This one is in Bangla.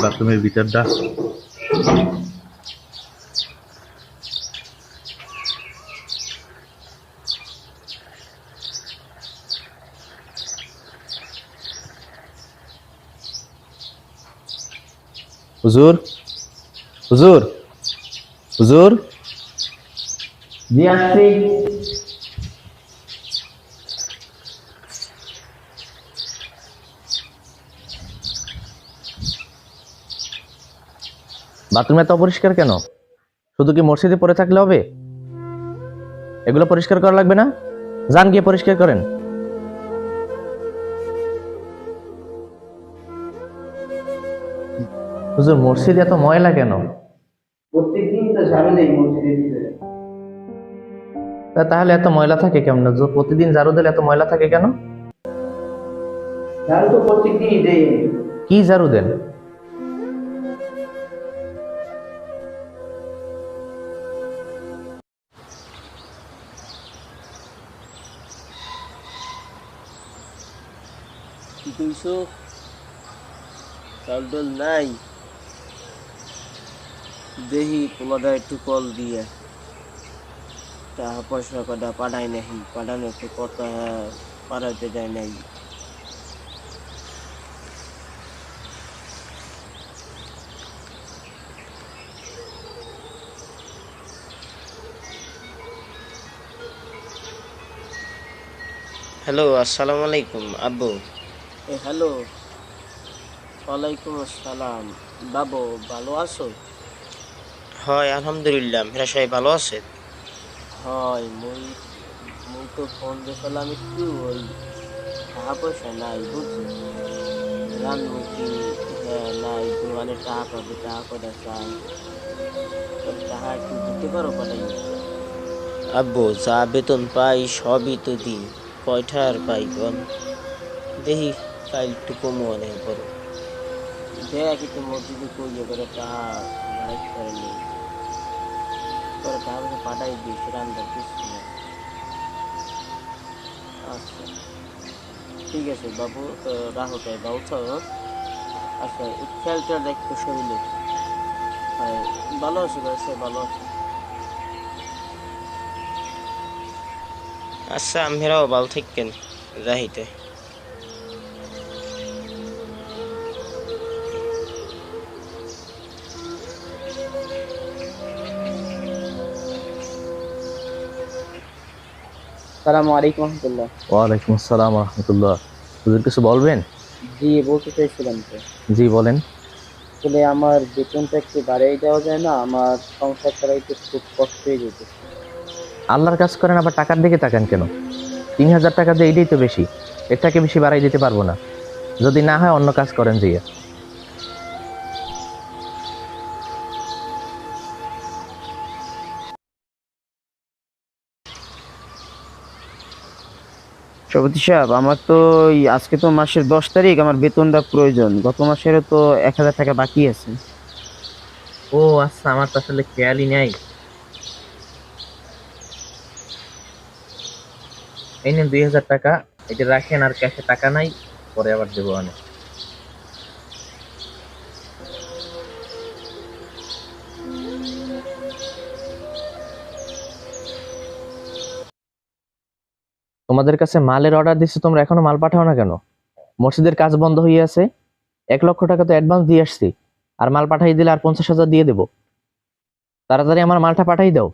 বাথরুমের ভিতরটা হুজুর, হুজুর, হুজুর, জি আসছি। বাথরুম এত অপরিষ্কার কেন? শুধু কি মসজিদে পড়ে থাকলে হবে? এগুলো পরিষ্কার করা লাগবে না? যান গিয়ে পরিষ্কার করেন। হুজুর, মসজিদে এত ময়লা কেন? প্রত্যেকদিন তো ঝাড়ু দেই মসজিদের ভিতরে। তাহলে এত ময়লা থাকে কেমন? প্রতিদিন ঝাড়ু দিলে এত ময়লা থাকে কেন? ঝাড়ু তো প্রত্যেকদিনই দেই। কি ঝাড়ু দেন? কি কইছো? চাল ডাল নাই, দেখি পোলাটা একটু কল দিয়ে টাকা পয়সা কটা পাঠাই নাহি, পাঠানো একটু কথা পাঠাইতে যায় নাই। হ্যালো, আসসালামু আলাইকুম আব্বু। হ্যালো, ওয়ালাইকুম আসসালাম। বাবু ভালো আছো? হয় আলহামদুলিল্লাহ, মেরা সবাই ভালো আছে। হয় মুই মুই তো ফোন দিয়েছিলাম একটু ওই টাকা পয়সা নাই বুঝছো, জানো কি? হ্যাঁ নাই, দোকানে টাকা পাবে, টাকা কটা চাই, টাকা একটু দিতে পারো পাঠাইয়া? আব্বু যা বেতন পাই সবই তো দিই, কয়টা আর পাই বল? দেখি কাল একটু কমু অনেক বড়, দেখ একটু মসজিদে কইয়ে করে টাকা রাইট করে নেই, করে টাকা পয়সা পাঠাই দিই, সেটা আমি দেখতেছি না। আচ্ছা ঠিক আছে বাবু, রাখো তাই বা উঠাও। আচ্ছা এই খেয়ালটা দেখতো শরীরে। হ্যাঁ ভালো আছে ভাই, সে ভালো আছে। আচ্ছা আমরাও ভালো থাকেন, যাইতে। আসসালামু আলাইকুম রহমতুল্লাহ। ওয়ালাইকুম আসসালাম রহমতুল্লাহ। হুজুর কিছু বলবেন? জি বলতে চাইছিলাম তো, জি বলেন। আসলে আমার বেতনটা একটু বাড়িয়ে দেওয়া যায় না? আমার সংসার চালাইতে খুব কষ্ট হয়ে যেতেছে। আল্লাহর কাজ করেন আবার টাকার দিকে তাকান কেন? 3,000 টাকা দিয়ে এটাই তো বেশি, এর থেকে বেশি বাড়াই দিতে পারবো না। যদি না হয় অন্য কাজ করেন যে। সভাপতি সাহেব, আমার তো আজকে তো মাসের 10 তারিখ, আমার বেতনটা প্রয়োজন। গত মাসেরও তো 1,000 টাকা বাকি আছে। ও আচ্ছা, আমার তো আসলে খেয়ালই নাই। এই নেন 2,000 টাকা, এটা রাখেন, আর ক্যাশে টাকা নাই, পরে আবার দেবো অনেক। তোমাদের কাছে মালের অর্ডার দিচ্ছে, তোমরা এখনো মাল পাঠাও না কেন? মসজিদের কাজ বন্ধ হয়ে আছে, 1,00,000 টাকা তো অ্যাডভান্স দিয়ে আসছি, আর মাল পাঠাই দিলে আর 50,000 দিয়ে দেবো। তাড়াতাড়ি আমার মালটা পাঠাই দাও।